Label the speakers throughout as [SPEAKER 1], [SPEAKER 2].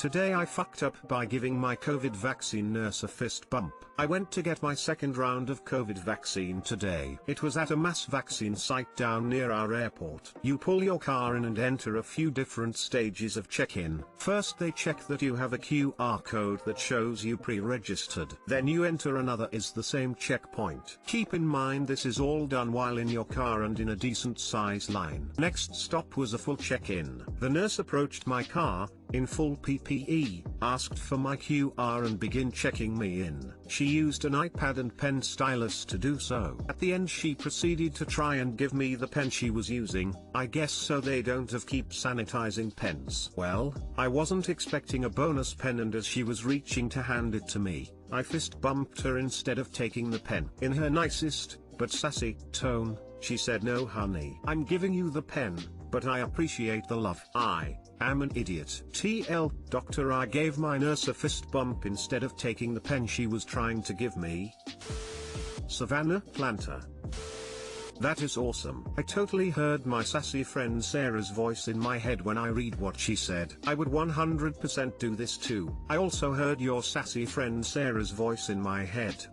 [SPEAKER 1] Today I fucked up by giving my COVID vaccine nurse a fist bump. I went to get my second round of COVID vaccine today. It was at a mass vaccine site down near our airport. You pull your car in and enter a few different stages of check-in. First they check that you have a QR code that shows you pre-registered. Then you enter another is the same checkpoint. Keep in mind this is all done while in your car and in a decent size line. Next stop was a full check-in. The nurse approached my car, in full PPE, asked for my QR and began checking me in. She used an iPad and pen stylus to do so. At the end she proceeded to try and give me the pen she was using, I guess so they don't have keep sanitizing pens. Well, I wasn't expecting a bonus pen, and as she was reaching to hand it to me, I fist bumped her instead of taking the pen. In her nicest, but sassy, tone, she said, "No honey, I'm giving you the pen, but I appreciate the love. I am an idiot." TL, doctor, I gave my nurse a fist bump instead of taking the pen she was trying to give me. Savannah Planter. That is awesome. I totally heard my sassy friend Sarah's voice in my head when I read what she said. I would 100% do this too. I also heard your sassy friend Sarah's voice in my head.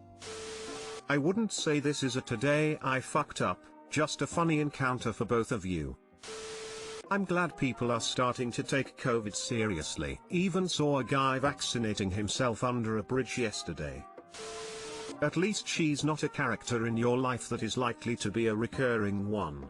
[SPEAKER 1] I wouldn't say this is a today I fucked up, just a funny encounter for both of you. I'm glad people are starting to take COVID seriously. Even saw a guy vaccinating himself under a bridge yesterday. At least she's not a character in your life that is likely to be a recurring one.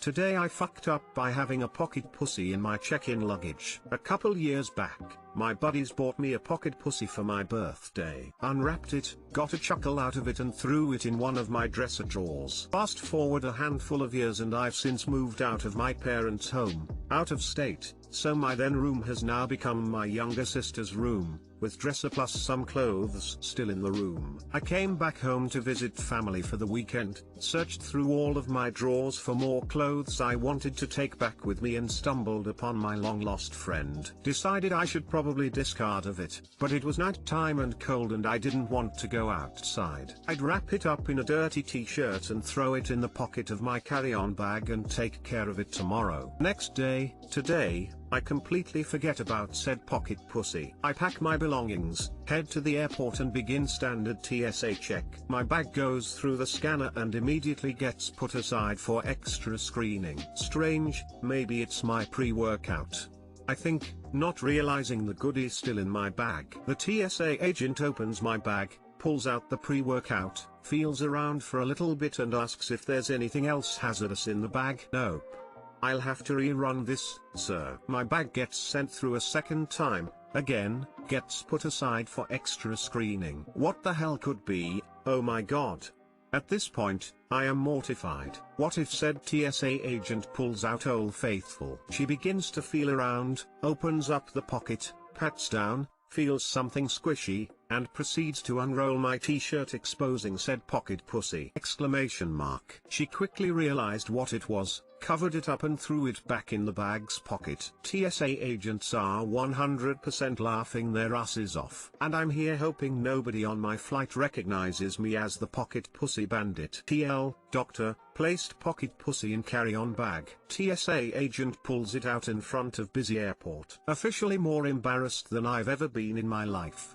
[SPEAKER 1] Today I fucked up by having a pocket pussy in my check-in luggage. A couple years back, my buddies bought me a pocket pussy for my birthday. Unwrapped it, got a chuckle out of it and threw it in one of my dresser drawers. Fast forward a handful of years and I've since moved out of my parents' home, out of state, so my then room has now become my younger sister's room, with dresser plus some clothes still in the room. I came back home to visit family for the weekend, searched through all of my drawers for more clothes I wanted to take back with me and stumbled upon my long-lost friend. Decided I should probably discard of it, but it was night time and cold and I didn't want to go outside. I'd wrap it up in a dirty t-shirt and throw it in the pocket of my carry-on bag and take care of it tomorrow. Next day, today, I completely forget about said pocket pussy. I pack my belongings, head to the airport and begin standard TSA check. My bag goes through the scanner and immediately gets put aside for extra screening. Strange, maybe it's my pre-workout. I think, not realizing the goodie's still in my bag. The TSA agent opens my bag, pulls out the pre-workout, feels around for a little bit and asks if there's anything else hazardous in the bag. Nope. I'll have to rerun this, sir. My bag gets sent through a second time, again, gets put aside for extra screening. What the hell could be, oh my god. At this point, I am mortified. What if said TSA agent pulls out Old Faithful? She begins to feel around, opens up the pocket, pats down, feels something squishy, and proceeds to unroll my t-shirt exposing said pocket pussy! Exclamation mark. She quickly realized what it was, covered it up and threw it back in the bag's pocket. TSA agents are 100% laughing their asses off. And I'm here hoping nobody on my flight recognizes me as the pocket pussy bandit. TL, doctor, placed pocket pussy in carry-on bag. TSA agent pulls it out in front of busy airport. Officially more embarrassed than I've ever been in my life.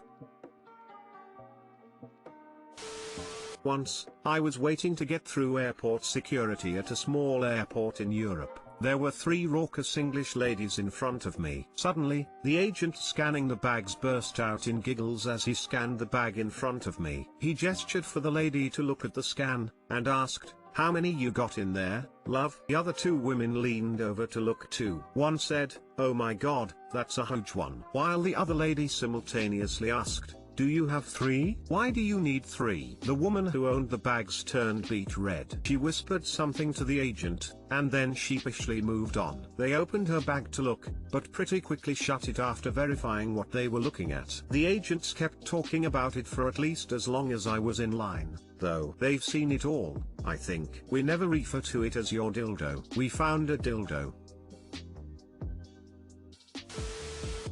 [SPEAKER 1] Once, I was waiting to get through airport security at a small airport in Europe. There were 3 raucous English ladies in front of me. Suddenly, the agent scanning the bags burst out in giggles as he scanned the bag in front of me. He gestured for the lady to look at the scan, and asked, "How many you got in there, love?" The other 2 women leaned over to look too. One said, "Oh my god, that's a huge one." While the other lady simultaneously asked, "Do you have 3? Why do you need 3? The woman who owned the bags turned beet red. She whispered something to the agent, and then sheepishly moved on. They opened her bag to look, but pretty quickly shut it after verifying what they were looking at. The agents kept talking about it for at least as long as I was in line, though. They've seen it all, I think. We never refer to it as your dildo. We found a dildo.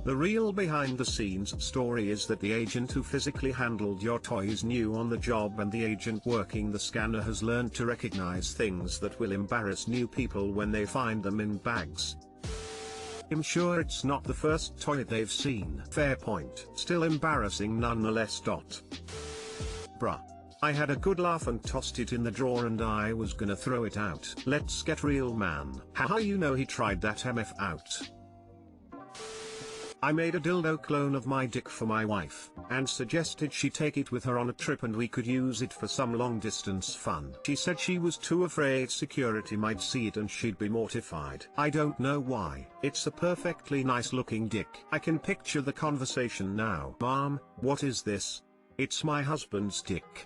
[SPEAKER 1] The real behind-the-scenes story is that the agent who physically handled your toy is new on the job, and the agent working the scanner has learned to recognize things that will embarrass new people when they find them in bags. I'm sure it's not the first toy they've seen. Fair point. Still embarrassing nonetheless. Bruh. I had a good laugh and tossed it in the drawer and I was gonna throw it out. Let's get real, man. Haha, you know he tried that MF out. I made a dildo clone of my dick for my wife, and suggested she take it with her on a trip and we could use it for some long distance fun. She said she was too afraid security might see it and she'd be mortified. I don't know why. It's a perfectly nice looking dick. I can picture the conversation now. Mom, what is this? It's my husband's dick.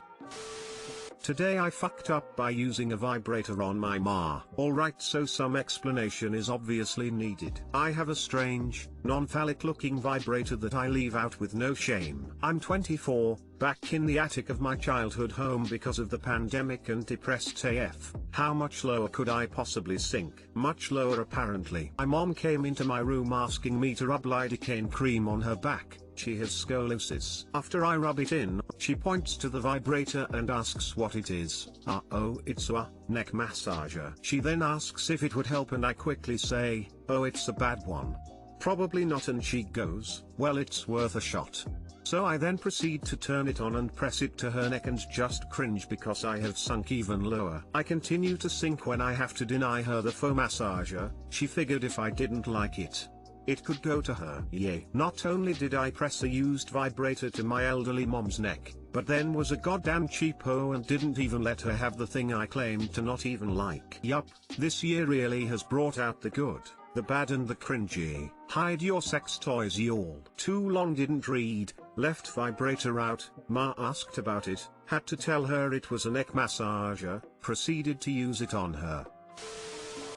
[SPEAKER 1] Today I fucked up by using a vibrator on my ma. Alright, so some explanation is obviously needed. I have a strange, non-phallic looking vibrator that I leave out with no shame. I'm 24, back in the attic of my childhood home because of the pandemic and depressed AF. How much lower could I possibly sink? Much lower apparently. My mom came into my room asking me to rub lidocaine cream on her back. She has scoliosis. After I rub it in, she points to the vibrator and asks what it is. Oh, it's a neck massager. She then asks if it would help and I quickly say, oh, it's a bad one. Probably not, and she goes, well, it's worth a shot. So I then proceed to turn it on and press it to her neck and just cringe because I have sunk even lower. I continue to sink when I have to deny her the foam massager. She figured if I didn't like it, it could go to her. Yay. Not only did I press a used vibrator to my elderly mom's neck, but then was a goddamn cheapo and didn't even let her have the thing I claimed to not even like. Yup, this year really has brought out the good, the bad and the cringy. Hide your sex toys, y'all. Too long didn't read, left vibrator out, ma asked about it, had to tell her it was a neck massager, proceeded to use it on her.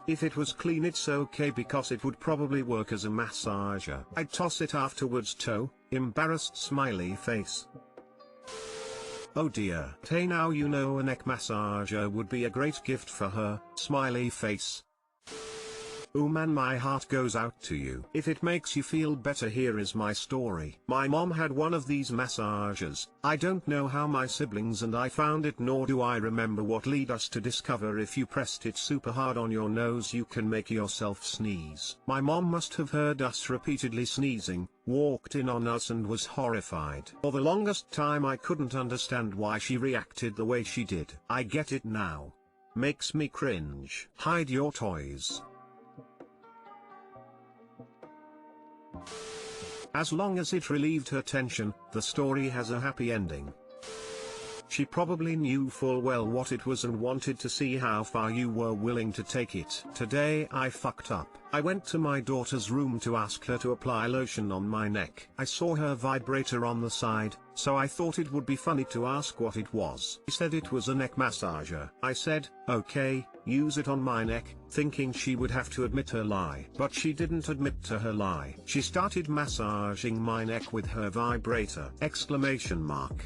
[SPEAKER 1] If it was clean it's okay because it would probably work as a massager. I'd toss it afterwards too, embarrassed smiley face. Oh dear. Hey, now you know a neck massager would be a great gift for her, smiley face. Oh man, my heart goes out to you. If it makes you feel better, here is my story. My mom had one of these massagers. I don't know how my siblings and I found it, nor do I remember what lead us to discover if you pressed it super hard on your nose you can make yourself sneeze. My mom must have heard us repeatedly sneezing, walked in on us and was horrified. For the longest time I couldn't understand why she reacted the way she did. I get it now. Makes me cringe. Hide your toys. As long as it relieved her tension, the story has a happy ending. She probably knew full well what it was and wanted to see how far you were willing to take it. Today I fucked up. I went to my daughter's room to ask her to apply lotion on my neck. I saw her vibrator on the side, so I thought it would be funny to ask what it was. She said it was a neck massager. I said, okay, use it on my neck, thinking she would have to admit her lie. But she didn't admit to her lie. She started massaging my neck with her vibrator! Exclamation mark.